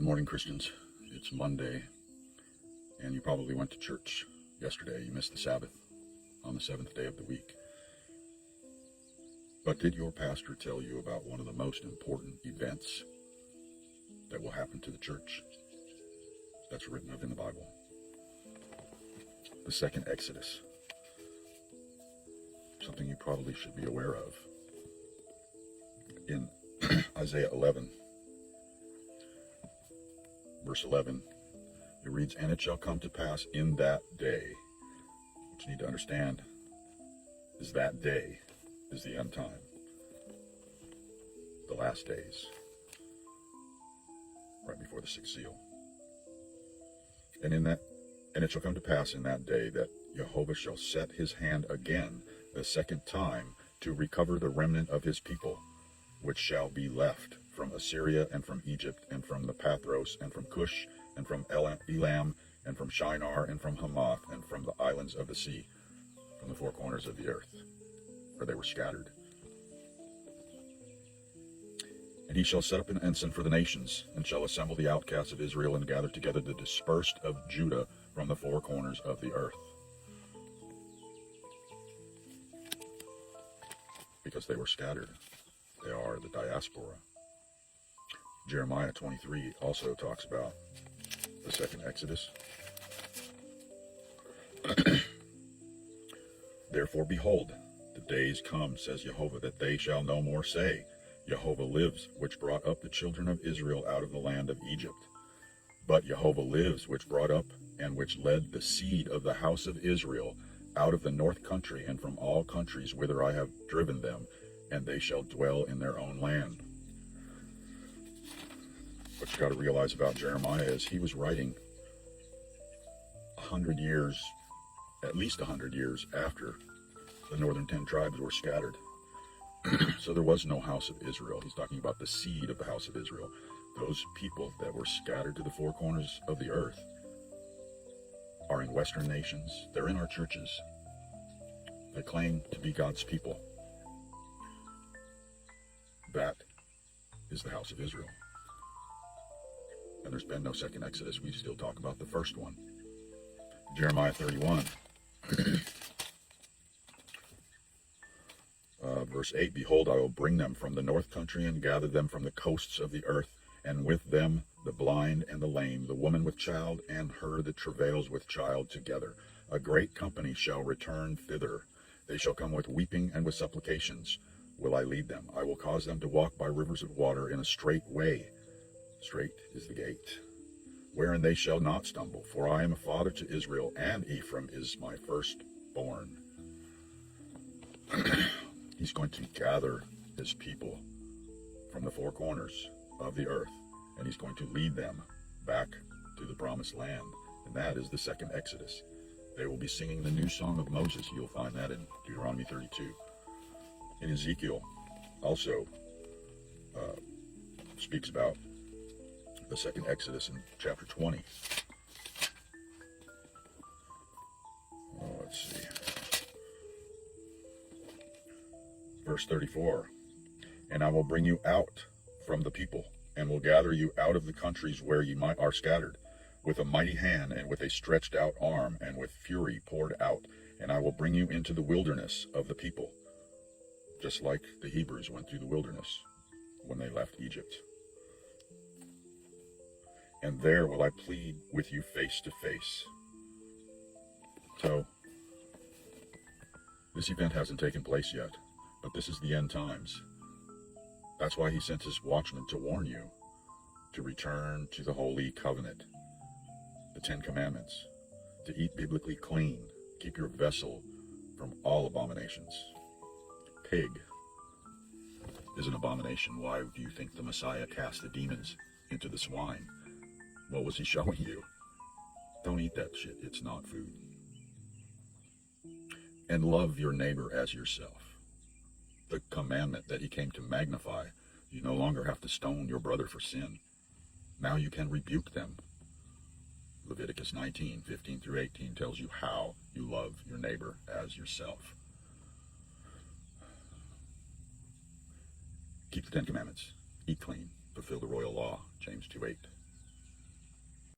Good morning, Christians. It's Monday, and you probably went to church yesterday. You missed the Sabbath on the seventh day of the week. But did your pastor tell you about one of the most important events that will happen to the church that's written of in the Bible? The second Exodus. Something you probably should be aware of. In Isaiah 11, verse 11, it reads, "And it shall come to pass in that day." What you need to understand is that day is the end time, the last days, right before the sixth seal. And it shall come to pass in that day that Jehovah shall set his hand again the second time to recover the remnant of his people, which shall be left from Assyria and from Egypt and from the Pathros and from Cush and from Elam and from Shinar and from Hamath and from the islands of the sea, from the four corners of the earth, where they were scattered. And he shall set up an ensign for the nations, and shall assemble the outcasts of Israel, and gather together the dispersed of Judah from the four corners of the earth. Because they were scattered. They are the diaspora. Jeremiah 23 also talks about the second Exodus. "Therefore, behold, the days come, says Jehovah, that they shall no more say, Jehovah lives, which brought up the children of Israel out of the land of Egypt. But Jehovah lives, which brought up and which led the seed of the house of Israel out of the north country and from all countries whither I have driven them, and they shall dwell in their own land." What you got to realize about Jeremiah is he was writing 100 years, at least 100 years after the northern 10 tribes were scattered. So there was no house of Israel. He's talking about the seed of the house of Israel. Those people that were scattered to the four corners of the earth are in Western nations. They're in our churches. They claim to be God's people. That is the house of Israel. And there's been no second Exodus. We still talk about the first one. Jeremiah 31. Verse 8, "Behold, I will bring them from the north country and gather them from the coasts of the earth, and with them the blind and the lame, the woman with child, and her that travails with child together. A great company shall return thither. They shall come with weeping and with supplications. Will I lead them? I will cause them to walk by rivers of water in a straight way." Straight is the gate, "wherein they shall not stumble. For I am a father to Israel, and Ephraim is my firstborn." He's going to gather his people from the four corners of the earth, and he's going to lead them back to the promised land. And that is the second Exodus. They will be singing the new song of Moses. You'll find that in Deuteronomy 32. In Ezekiel also speaks about the second Exodus in chapter 20. Let's see. Verse 34. "And I will bring you out from the people, and will gather you out of the countries where ye are scattered, with a mighty hand, and with a stretched out arm, and with fury poured out. And I will bring you into the wilderness of the people," just like the Hebrews went through the wilderness when they left Egypt. "And there will I plead with you face to face." So, this event hasn't taken place yet, but this is the end times. That's why he sent his watchmen to warn you to return to the Holy Covenant, the 10 Commandments, to eat biblically clean, keep your vessel from all abominations. Pig is an abomination. Why do you think the Messiah cast the demons into the swine? What was he showing you? Don't eat that shit. It's not food. "And love your neighbor as yourself." The commandment that he came to magnify. You no longer have to stone your brother for sin. Now you can rebuke them. Leviticus 19:15 through 18 tells you how you love your neighbor as yourself. Keep the 10 Commandments. Eat clean. Fulfill the royal law. James 2:8.